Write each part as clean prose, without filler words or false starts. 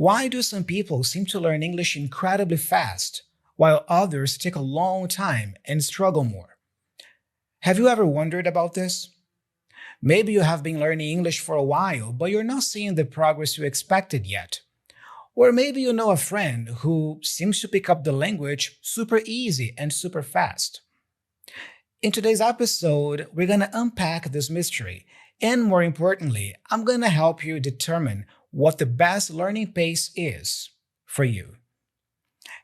Why do some people seem to learn English incredibly fast, while others take a long time and struggle more? Have you ever wondered about this? Maybe you have been learning English for a while, but you're not seeing the progress you expected yet. Or maybe you know a friend who seems to pick up the language super easy and super fast. In today's episode, we're going to unpack this mystery, and more importantly, I'm going to help you determine what the best learning pace is for you.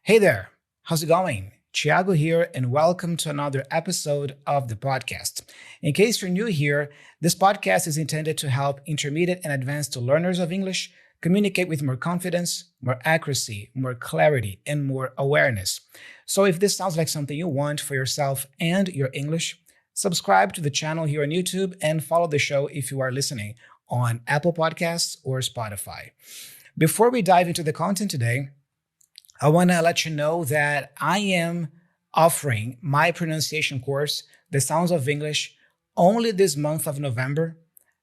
Hey there, how's it going? Thiago here, and welcome to another episode of the podcast. In case you're new here, this podcast is intended to help intermediate and advanced learners of English communicate with more confidence, more accuracy, more clarity, and more awareness. So if this sounds like something you want for yourself and your English, subscribe to the channel here on YouTube and follow the show if you are listening on Apple Podcasts or Spotify. Before we dive into the content today, I want to let you know that I am offering my pronunciation course, The Sounds of English, only this month of November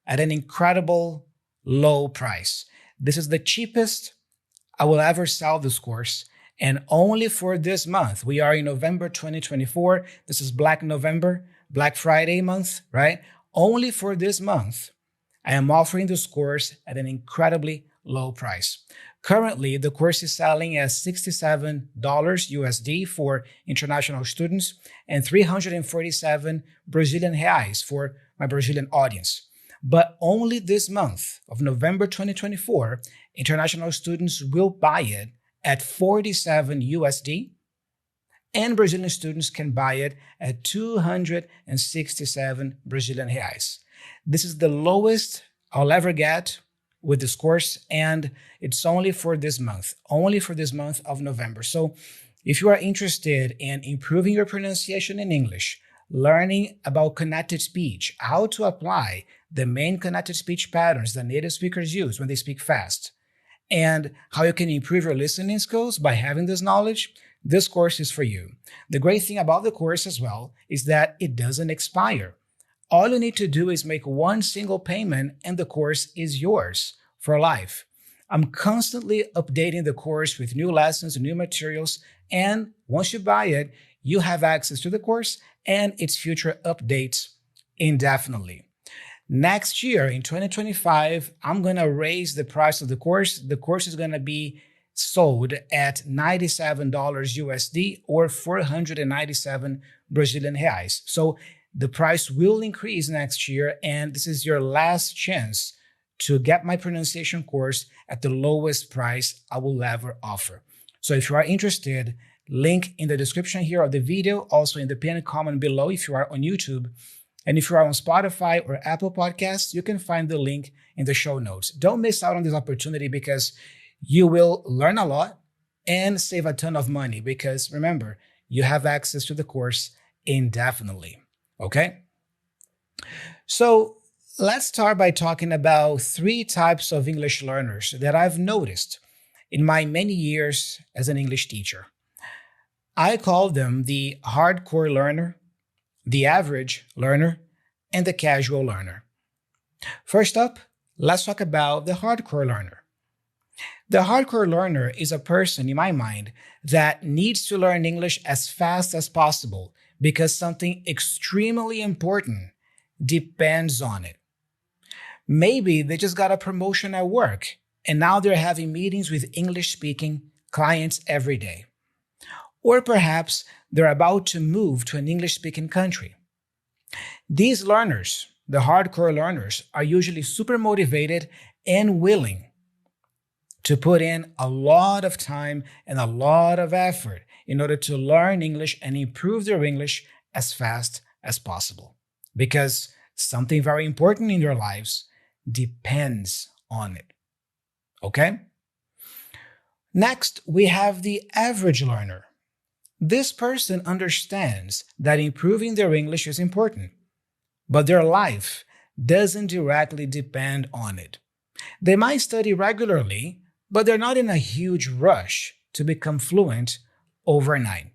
at an incredible low price. This is the cheapest I will ever sell this course, and only for this month. We are in November 2024. This is Black November, Black Friday month, right? Only for this month, I am offering this course at an incredibly low price. Currently, the course is selling at $67 USD for international students and 347 Brazilian reais for my Brazilian audience. But only this month of November 2024, international students will buy it at 47 USD, and Brazilian students can buy it at 267 Brazilian reais. This is the lowest I'll ever get with this course, and it's only for this month of November. So if you are interested in improving your pronunciation in English, learning about connected speech, how to apply the main connected speech patterns that native speakers use when they speak fast, and how you can improve your listening skills by having this knowledge, this course is for you. The great thing about the course as well is that it doesn't expire. All you need to do is make one single payment and the course is yours for life. I'm constantly updating the course with new lessons, new materials, and once you buy it, you have access to the course and its future updates indefinitely. Next year, in 2025, I'm going to raise the price of the course. The course is going to be sold at $97 USD or 497 Brazilian reais. So the price will increase next year, and this is your last chance to get my pronunciation course at the lowest price I will ever offer. So if you are interested, link in the description here of the video, also in the pinned comment below if you are on YouTube. And if you are on Spotify or Apple Podcasts, you can find the link in the show notes. Don't miss out on this opportunity because you will learn a lot and save a ton of money because remember, you have access to the course indefinitely, okay? So let's start by talking about three types of English learners that I've noticed in my many years as an English teacher. I call them the hardcore learner, the average learner, and the casual learner. First up, let's talk about the hardcore learner. The hardcore learner is a person, in my mind, that needs to learn English as fast as possible because something extremely important depends on it. Maybe they just got a promotion at work and now they're having meetings with English-speaking clients every day. Or perhaps they're about to move to an English-speaking country. These learners, the hardcore learners, are usually super motivated and willing to put in a lot of time and a lot of effort in order to learn English and improve their English as fast as possible. Because something very important in their lives depends on it. Okay? Next, we have the average learner. This person understands that improving their English is important, but their life doesn't directly depend on it. They might study regularly, but they're not in a huge rush to become fluent overnight.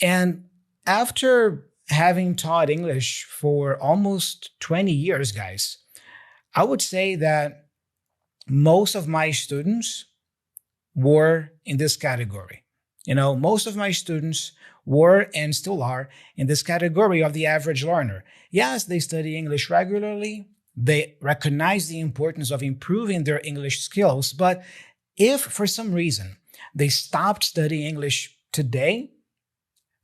And after having taught English for almost 20 years, guys, I would say that most of my students were in this category. Most of my students were and still are in this category of the average learner. Yes, they study English regularly. They recognize the importance of improving their English skills. But if for some reason they stopped studying English today,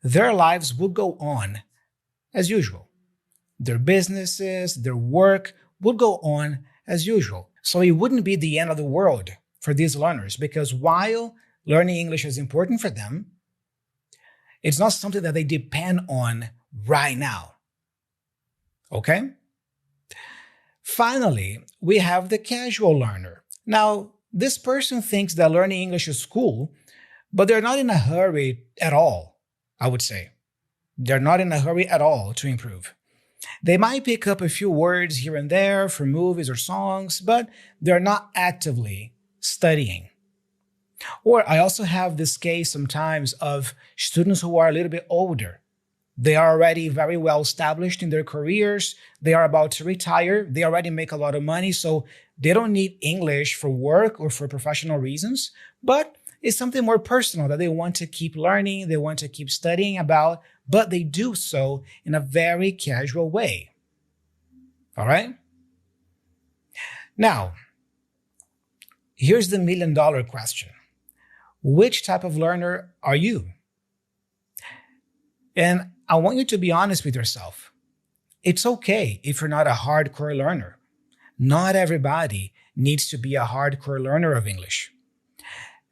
their lives will go on as usual. Their businesses, their work would go on as usual. So it wouldn't be the end of the world for these learners, because while learning English is important for them, it's not something that they depend on right now. Okay? Finally, we have the casual learner. Now, this person thinks that learning English is cool, but they're not in a hurry at all, I would say. They're not in a hurry at all to improve. They might pick up a few words here and there from movies or songs, but they're not actively studying. Or I also have this case sometimes of students who are a little bit older. They are already very well established in their careers. They are about to retire. They already make a lot of money, so they don't need English for work or for professional reasons, but it's something more personal that they want to keep learning, they want to keep studying about, but they do so in a very casual way. All right? Now, here's the million-dollar question. Which type of learner are you? And I want you to be honest with yourself. It's okay if you're not a hardcore learner. Not everybody needs to be a hardcore learner of English.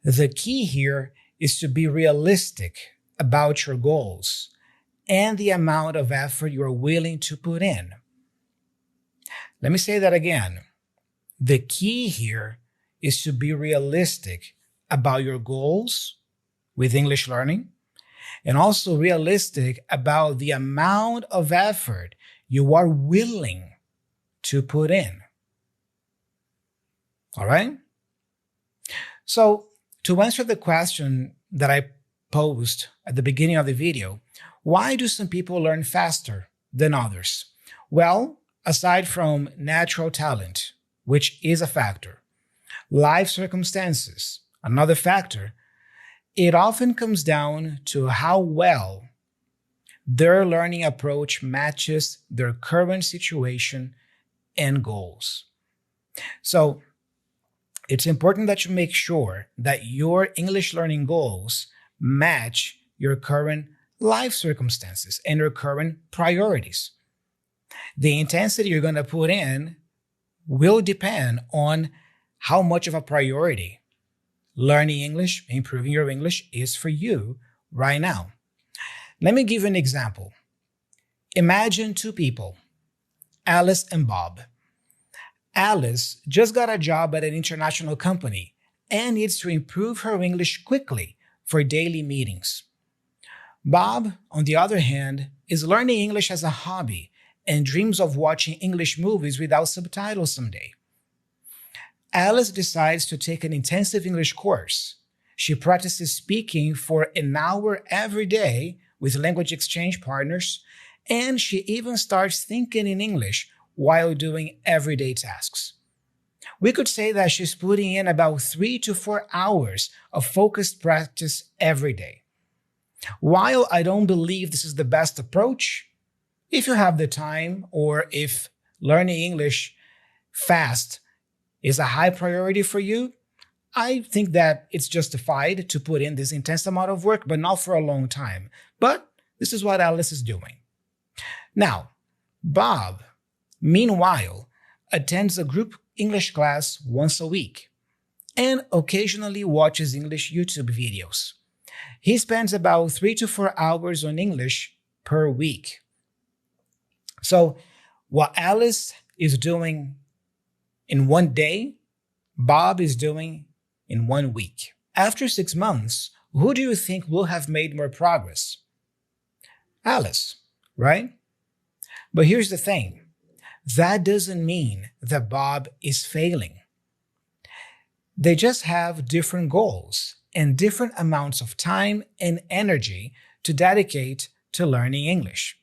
The key here is to be realistic about your goals and the amount of effort you're willing to put in. Let me say that again. The key here is to be realistic about your goals with English learning, and also realistic about the amount of effort you are willing to put in. All right? So, to answer the question that I posed at the beginning of the video, why do some people learn faster than others? Well, aside from natural talent, which is a factor, life circumstances, another factor, it often comes down to how well their learning approach matches their current situation and goals. So, it's important that you make sure that your English learning goals match your current life circumstances and your current priorities. The intensity you're going to put in will depend on how much of a priority learning English, improving your English is for you right now. Let me give you an example. Imagine two people, Alice and Bob. Alice just got a job at an international company and needs to improve her English quickly for daily meetings. Bob, on the other hand, is learning English as a hobby and dreams of watching English movies without subtitles someday. Alice decides to take an intensive English course. She practices speaking for an hour every day with language exchange partners, and she even starts thinking in English while doing everyday tasks. We could say that she's putting in about 3 to 4 hours of focused practice every day. While I don't believe this is the best approach, if you have the time or if learning English fast is a high priority for you, I think that it's justified to put in this intense amount of work, but not for a long time. But this is what Alice is doing. Now, Bob, meanwhile, attends a group English class once a week and occasionally watches English YouTube videos. He spends about 3 to 4 hours on English per week. So what Alice is doing in one day, Bob is doing in 1 week. After 6 months, who do you think will have made more progress? Alice, right? But here's the thing. That doesn't mean that Bob is failing. They just have different goals and different amounts of time and energy to dedicate to learning English.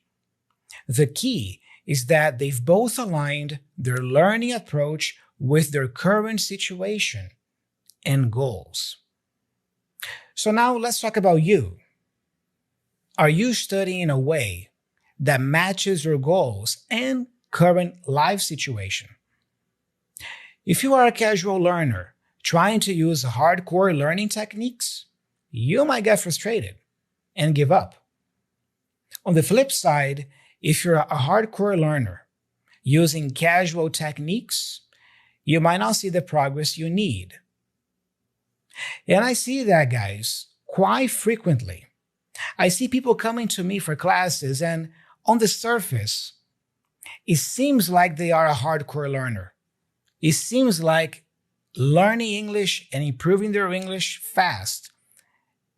The key is that they've both aligned their learning approach with their current situation and goals. So now let's talk about you. Are you studying in a way that matches your goals and current life situation? If you are a casual learner trying to use hardcore learning techniques, you might get frustrated and give up. On the flip side, if you're a hardcore learner using casual techniques, you might not see the progress you need. And I see that, guys, quite frequently. I see people coming to me for classes, and on the surface, it seems like they are a hardcore learner. It seems like learning English and improving their English fast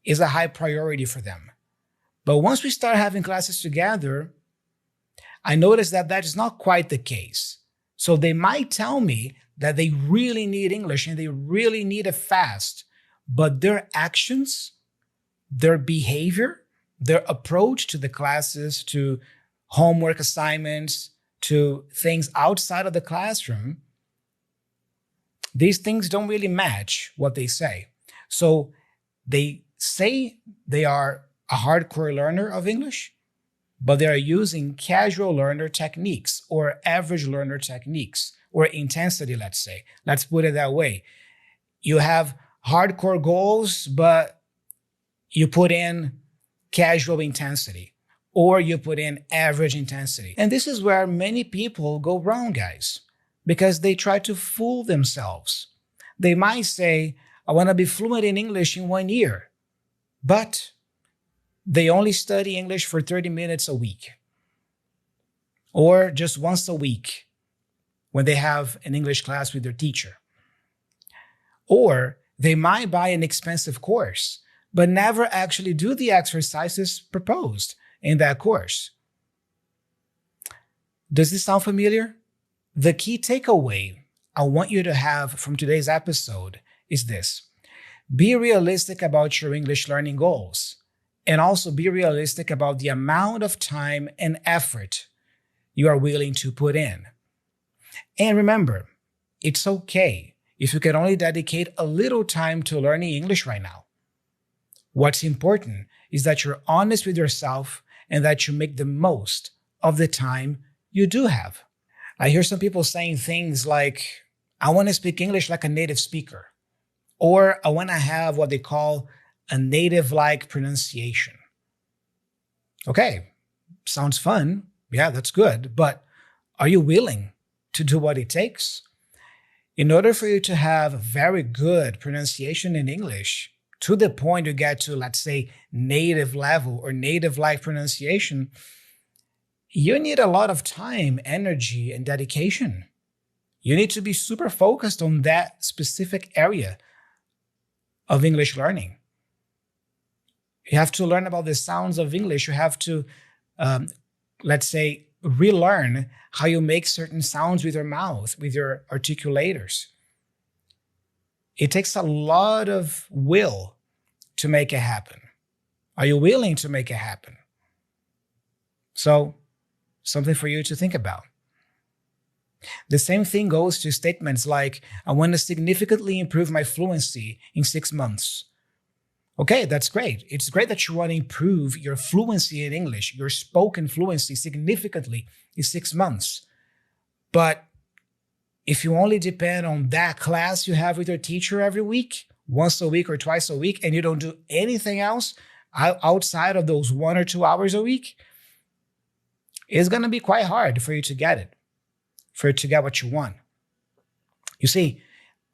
is a high priority for them. But once we start having classes together, I notice that that is not quite the case. So they might tell me that they really need English and they really need it fast, but their actions, their behavior, their approach to the classes, to homework assignments, to things outside of the classroom, these things don't really match what they say. So they say they are a hardcore learner of English, but they are using casual learner techniques or average learner techniques or intensity, let's say. Let's put it that way. You have hardcore goals, but you put in casual intensity or you put in average intensity. And this is where many people go wrong, guys, because they try to fool themselves. They might say, I want to be fluent in English in 1 year, but they only study English for 30 minutes a week or just once a week when they have an English class with their teacher. Or they might buy an expensive course, but never actually do the exercises proposed in that course. Does this sound familiar? The key takeaway I want you to have from today's episode is this. Be realistic about your English learning goals, and also be realistic about the amount of time and effort you are willing to put in. And remember, it's okay if you can only dedicate a little time to learning English right now. What's important is that you're honest with yourself and that you make the most of the time you do have. I hear some people saying things like, I want to speak English like a native speaker, or I want to have what they call a native-like pronunciation. Okay, sounds fun. Yeah, that's good. But are you willing to do what it takes? In order for you to have very good pronunciation in English, to the point you get to, let's say, native level or native-like pronunciation, you need a lot of time, energy, and dedication. You need to be super focused on that specific area of English learning. You have to learn about the sounds of English. You have to, let's say, relearn how you make certain sounds with your mouth, with your articulators. It takes a lot of will to make it happen. Are you willing to make it happen? So, something for you to think about. The same thing goes to statements like, I want to significantly improve my fluency in 6 months. Okay, that's great. It's great that you want to improve your fluency in English, your spoken fluency significantly in 6 months. But if you only depend on that class you have with your teacher every week, once a week or twice a week, and you don't do anything else outside of those 1 or 2 hours a week, it's going to be quite hard for you to get it, for you to get what you want. You see,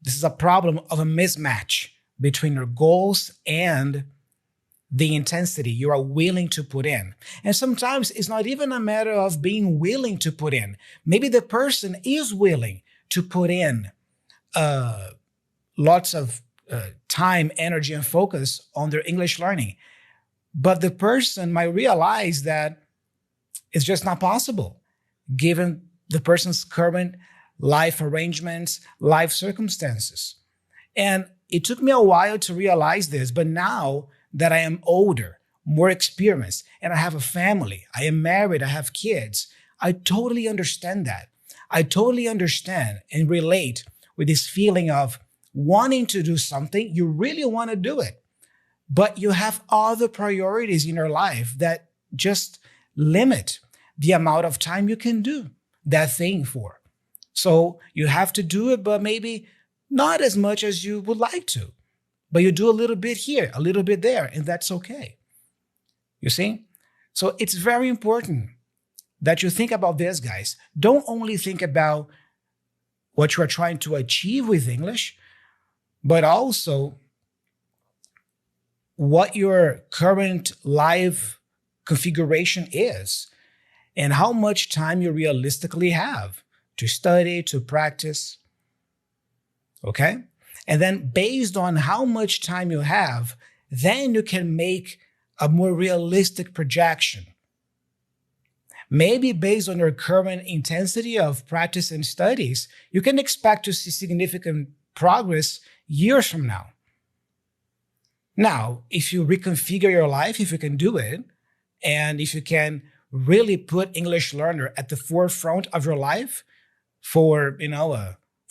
this is a problem of a mismatch between your goals and the intensity you are willing to put in. And sometimes it's not even a matter of being willing to put in. Maybe the person is willing to put in lots of time, energy, and focus on their English learning. But the person might realize that it's just not possible, given the person's current life arrangements, life circumstances. And it took me a while to realize this, but now that I am older, more experienced, and I have a family, I am married, I have kids, I totally understand that. I totally understand and relate with this feeling of wanting to do something, you really want to do it, but you have other priorities in your life that just limit the amount of time you can do that thing for. So you have to do it, but maybe not as much as you would like to. But you do a little bit here, a little bit there, and that's okay. You see? So it's very important that you think about this, guys. Don't only think about what you are trying to achieve with English, but also what your current life configuration is and how much time you realistically have to study, to practice. Okay? And then based on how much time you have, then you can make a more realistic projection. Maybe based on your current intensity of practice and studies, you can expect to see significant progress years from now. Now, if you reconfigure your life, if you can do it, and if you can really put English learner at the forefront of your life for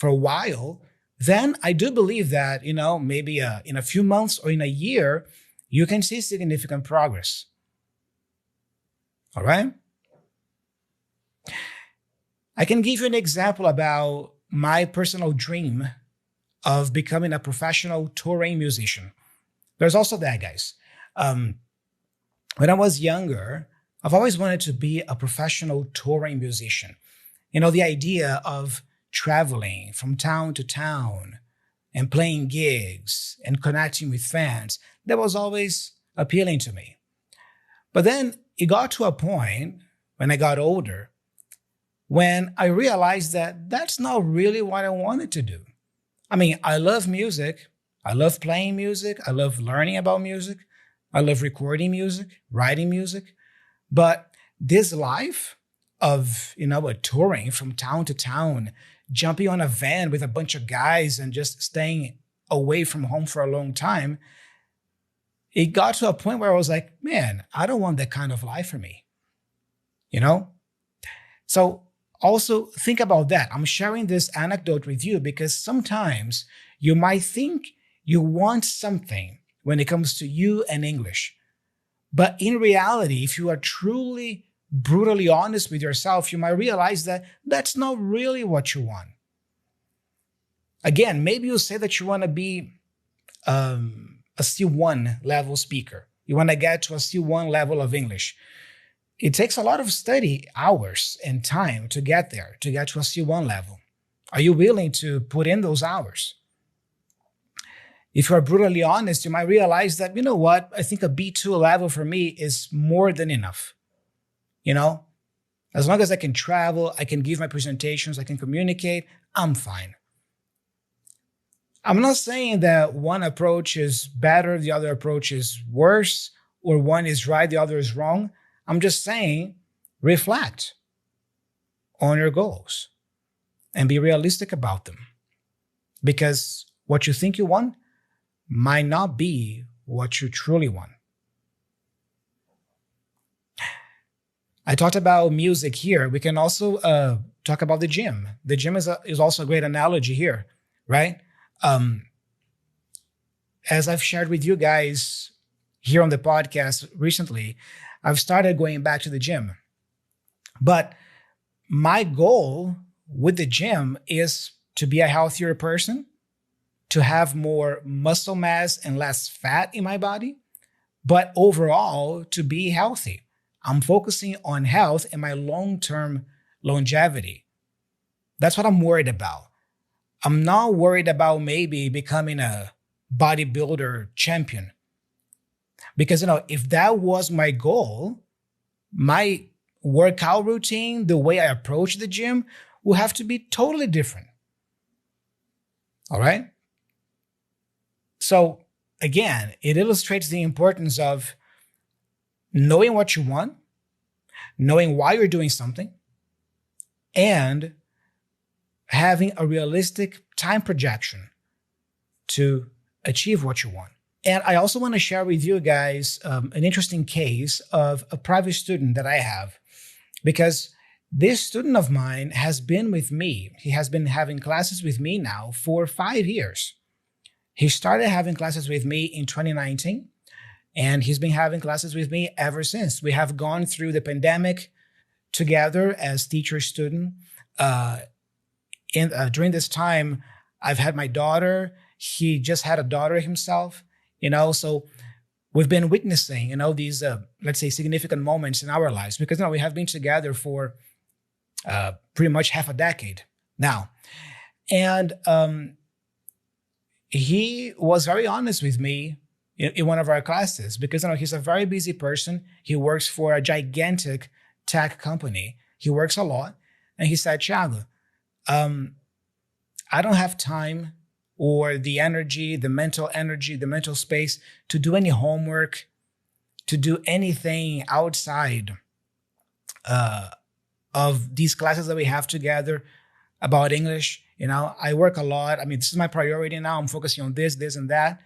a while, then I do believe that, maybe in a few months or in a year, you can see significant progress. All right? I can give you an example about my personal dream of becoming a professional touring musician. There's also that, guys. When I was younger, I've always wanted to be a professional touring musician. The idea of traveling from town to town and playing gigs and connecting with fans, that was always appealing to me. But then it got to a point when I got older when I realized that that's not really what I wanted to do. I mean, I love music. I love playing music. I love learning about music. I love recording music, writing music. But this life of, touring from town to town, jumping on a van with a bunch of guys and just staying away from home for a long time, it got to a point where I was like, man, I don't want that kind of life for me. So also think about that. I'm sharing this anecdote with you because sometimes you might think you want something when it comes to you and English. But in reality, if you are truly brutally honest with yourself, you might realize that that's not really what you want. Again, maybe you say that you want to be a C1 level speaker. You want to get to a C1 level of English. It takes a lot of study hours and time to get there, to get to a C1 level. Are you willing to put in those hours? If you are brutally honest, you might realize that, I think a B2 level for me is more than enough. As long as I can travel, I can give my presentations, I can communicate, I'm fine. I'm not saying that one approach is better, the other approach is worse, or one is right, the other is wrong. I'm just saying, reflect on your goals and be realistic about them. Because what you think you want might not be what you truly want. I talked about music here. We can also talk about the gym. The gym is also a great analogy here, right? As I've shared with you guys here on the podcast recently, I've started going back to the gym. But my goal with the gym is to be a healthier person, to have more muscle mass and less fat in my body, but overall to be healthy. I'm focusing on health and my long-term longevity. That's what I'm worried about. I'm not worried about maybe becoming a bodybuilder champion. Because, if that was my goal, my workout routine, the way I approach the gym, will have to be totally different. All right? So, again, it illustrates the importance of knowing what you want, knowing why you're doing something, and having a realistic time projection to achieve what you want. And I also want to share with you guys an interesting case of a private student that I have, because this student of mine has been with me. He has been having classes with me now for 5 years. He started having classes with me in 2019. And he's been having classes with me ever since. We have gone through the pandemic together as teacher-student. During this time, I've had my daughter. He just had a daughter himself, so we've been witnessing, these, let's say, significant moments in our lives because, we have been together for pretty much half a decade now. And he was very honest with me in one of our classes because, he's a very busy person. He works for a gigantic tech company. He works a lot. And he said, Thiago, I don't have time or the energy, the mental space to do any homework, to do anything outside of these classes that we have together about English. I work a lot. This is my priority now. I'm focusing on this, and that.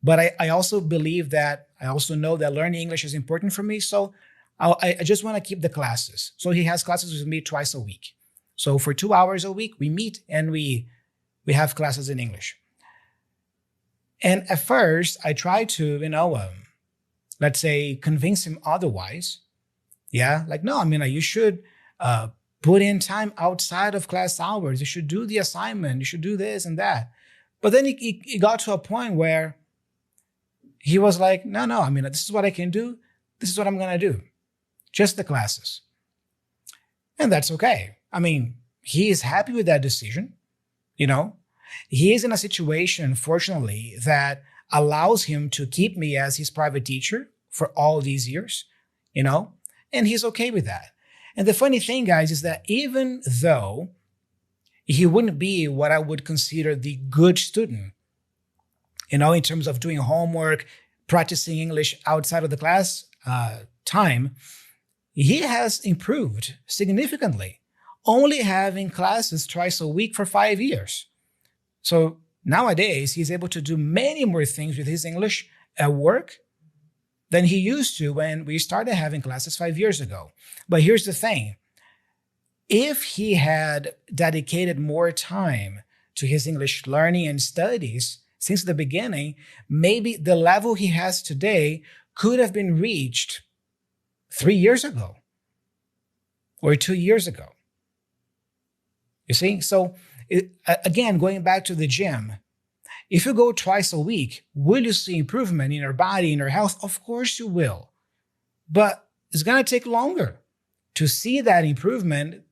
But I also believe that, I also know that learning English is important for me. So I just want to keep the classes. So he has classes with me twice a week. So for 2 hours a week, we meet and we have classes in English. And at first, I tried to, let's say, convince him otherwise. Yeah, like, no, you should put in time outside of class hours. You should do the assignment. You should do this and that. But then he got to a point where he was like, no, this is what I can do. This is what I'm going to do. Just the classes. And that's okay. He is happy with that decision. He is in a situation, fortunately, that allows him to keep me as his private teacher for all these years, and he's okay with that. And the funny thing, guys, is that even though he wouldn't be what I would consider the good student, in terms of doing homework, practicing English outside of the class time, he has improved significantly, only having classes twice a week for 5 years. So nowadays, he's able to do many more things with his English at work than he used to when we started having classes 5 years ago. But here's the thing. If he had dedicated more time to his English learning and studies since the beginning, maybe the level he has today could have been reached 3 years ago or 2 years ago. You see? So again, going back to the gym, if you go twice a week, will you see improvement in your body, in your health? Of course you will. But it's going to take longer to see that improvement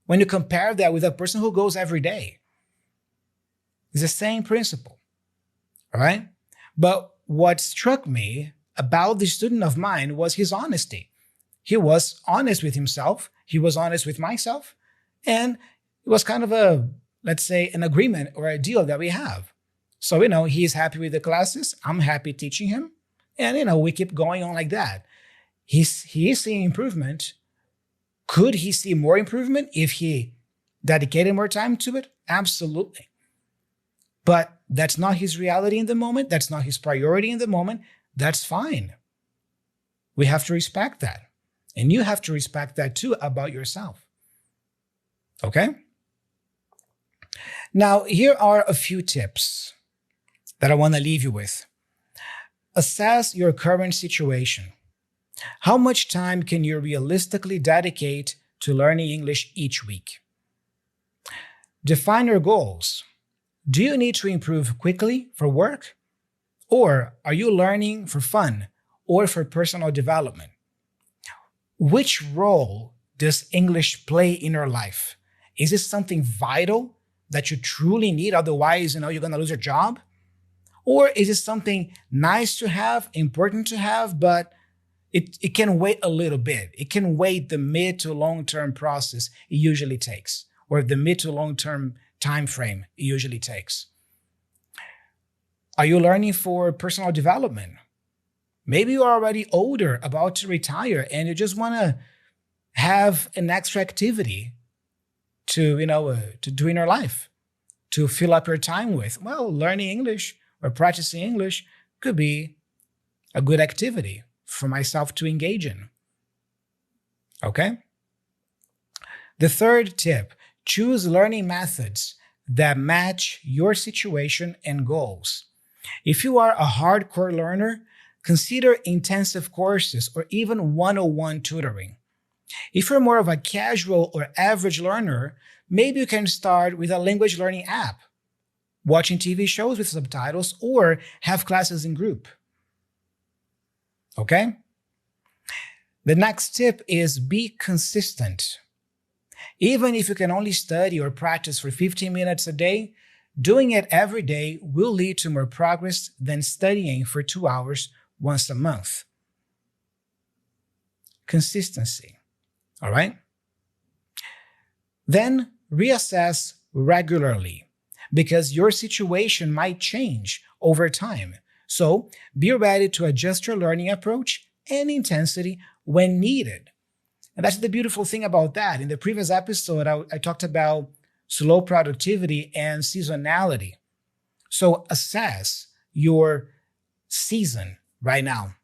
when you compare that with a person who goes every day. It's the same principle, all right? But what struck me about this student of mine was his honesty. He was honest with himself. He was honest with myself. And it was kind of a, let's say, an agreement or a deal that we have. So, he's happy with the classes. I'm happy teaching him. And, we keep going on like that. He is seeing improvement. Could he see more improvement if he dedicated more time to it? Absolutely. But that's not his reality in the moment. That's not his priority in the moment. That's fine. We have to respect that. And you have to respect that too about yourself. Okay? Now, here are a few tips that I want to leave you with. Assess your current situation. How much time can you realistically dedicate to learning English each week? Define your goals. Do you need to improve quickly for work? Or are you learning for fun or for personal development? Which role does English play in your life? Is it something vital that you truly need? Otherwise, you're going to lose your job? Or is it something nice to have, important to have, but it can wait a little bit? It can wait the mid to long-term process it usually takes, or the mid to long-term time frame it usually takes. Are you learning for personal development? Maybe you're already older, about to retire, and you just want to have an extra activity to do in your life, to fill up your time with. Well, learning English or practicing English could be a good activity for myself to engage in. Okay? The third tip, choose learning methods that match your situation and goals. If you are a hardcore learner, consider intensive courses or even one-on-one tutoring. If you're more of a casual or average learner, maybe you can start with a language learning app, watching TV shows with subtitles, or have classes in group. Okay? The next tip is be consistent. Even if you can only study or practice for 15 minutes a day, doing it every day will lead to more progress than studying for 2 hours once a month. Consistency. All right? Then reassess regularly because your situation might change over time. So be ready to adjust your learning approach and intensity when needed. And that's the beautiful thing about that. In the previous episode, I talked about slow productivity and seasonality. So assess your season right now.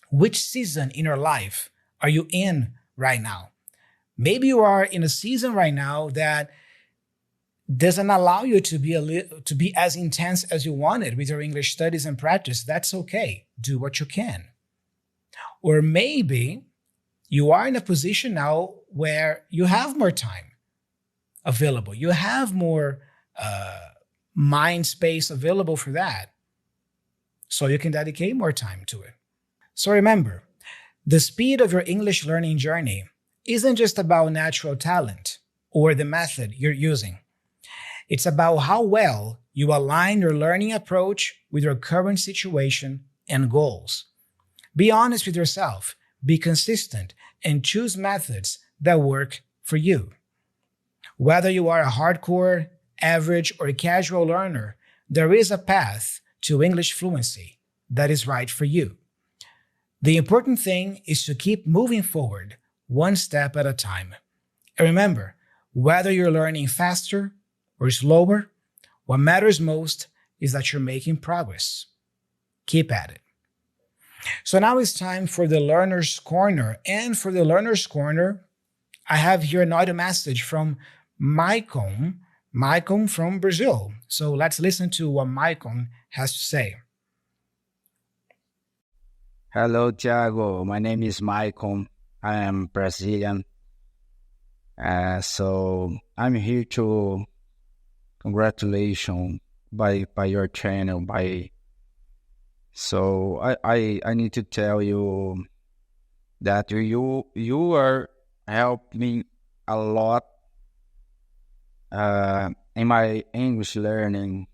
Which season in your life are you in right now? Maybe you are in a season right now that doesn't allow you to be as intense as you wanted with your English studies and practice. That's okay. Do what you can. Or maybe you are in a position now where you have more time available. You have more mind space available for that. So you can dedicate more time to it. So remember, the speed of your English learning journey isn't just about natural talent or the method you're using. It's about how well you align your learning approach with your current situation and goals. Be honest with yourself, be consistent, and choose methods that work for you. Whether you are a hardcore, average, or casual learner, there is a path to English fluency that is right for you. The important thing is to keep moving forward, one step at a time. And remember, whether you're learning faster or slower, what matters most is that you're making progress. Keep at it. So now it's time for the Learner's Corner. And for the Learner's Corner, I have here an audio message from Maicon from Brazil. So let's listen to what Maicon has to say. Hello, Thiago. My name is Maicon. I am Brazilian. So I'm here to congratulations by your channel. So I need to tell you that you are helping a lot in my English learning,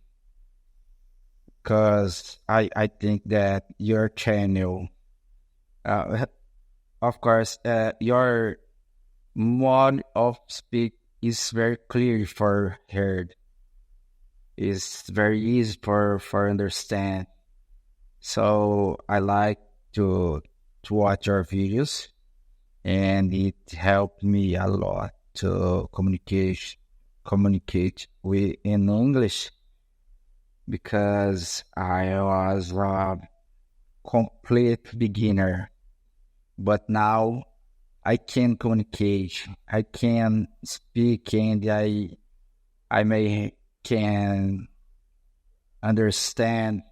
because I think that your channel, of course, your mode of speak is very clear for heard. It's very easy for understand. So I like to watch your videos, and it helped me a lot to communicate with in English, because I was a complete beginner, but now I can communicate, I can speak, and I can understand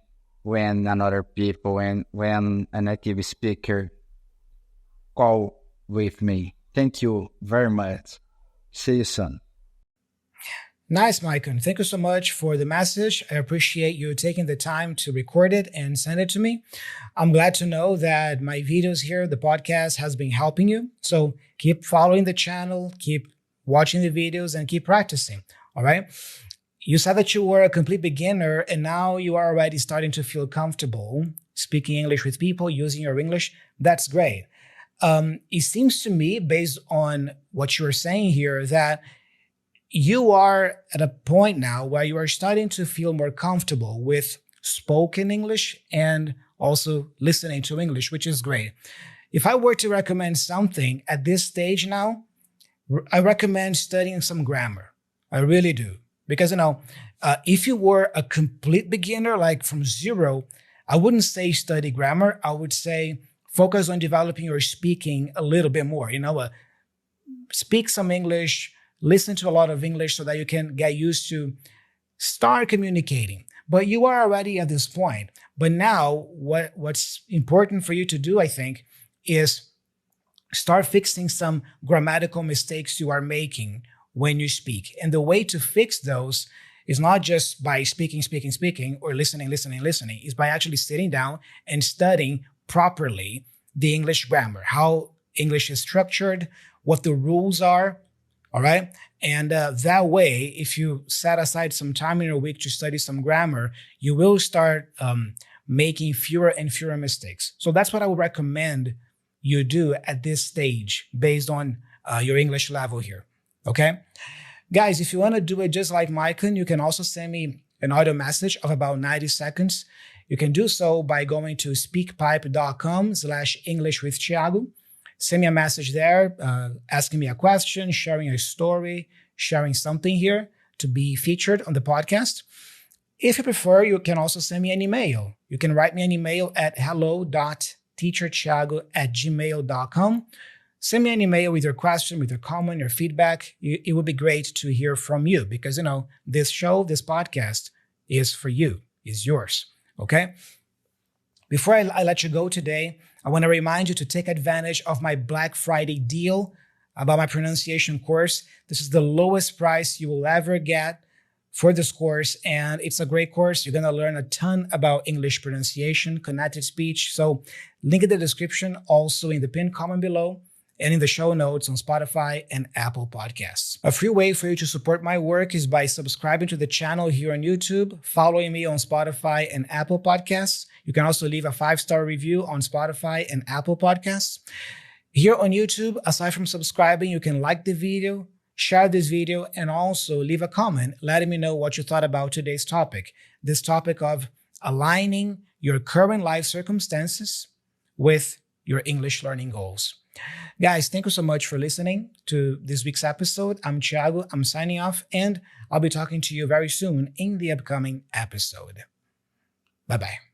when another people and when a native speaker call with me. Thank you very much. See you soon. Nice, Maicon. Thank you so much for the message. I appreciate you taking the time to record it and send it to me. I'm glad to know that my videos here, the podcast, has been helping you. So keep following the channel, keep watching the videos, and keep practicing. All right? You said that you were a complete beginner, and now you are already starting to feel comfortable speaking English with people, using your English. That's great. It seems to me, based on what you're saying here, that you are at a point now where you are starting to feel more comfortable with spoken English and also listening to English, which is great. If I were to recommend something at this stage now, I recommend studying some grammar. I really do. Because, if you were a complete beginner, like from zero, I wouldn't say study grammar. I would say focus on developing your speaking a little bit more. Speak some English, listen to a lot of English so that you can get used to start communicating. But you are already at this point. But now what's important for you to do, I think, is start fixing some grammatical mistakes you are making when you speak. And the way to fix those is not just by speaking, or listening. It's by actually sitting down and studying properly the English grammar, how English is structured, what the rules are, all right? And that way, if you set aside some time in your week to study some grammar, you will start making fewer and fewer mistakes. So that's what I would recommend you do at this stage based on your English level here, okay? Guys, if you want to do it just like Micah, you can also send me an audio message of about 90 seconds. You can do so by going to speakpipe.com/English with Thiago. Send me a message there, asking me a question, sharing a story, sharing something here to be featured on the podcast. If you prefer, you can also send me an email. You can write me an email at hello.teacherthiago@gmail.com. Send me an email with your question, with your comment, your feedback. It would be great to hear from you because, this show, this podcast is for you, is yours, okay? Before I let you go today, I want to remind you to take advantage of my Black Friday deal about my pronunciation course. This is the lowest price you will ever get for this course, and it's a great course. You're going to learn a ton about English pronunciation, connected speech. So link in the description, also in the pinned comment below, and in the show notes on Spotify and Apple Podcasts. A free way for you to support my work is by subscribing to the channel here on YouTube, following me on Spotify and Apple Podcasts. You can also leave a 5-star review on Spotify and Apple Podcasts. Here on YouTube, aside from subscribing, you can like the video, share this video, and also leave a comment letting me know what you thought about today's topic. This topic of aligning your current life circumstances with your English learning goals. Guys, thank you so much for listening to this week's episode. I'm Thiago. I'm signing off, and I'll be talking to you very soon in the upcoming episode. Bye-bye.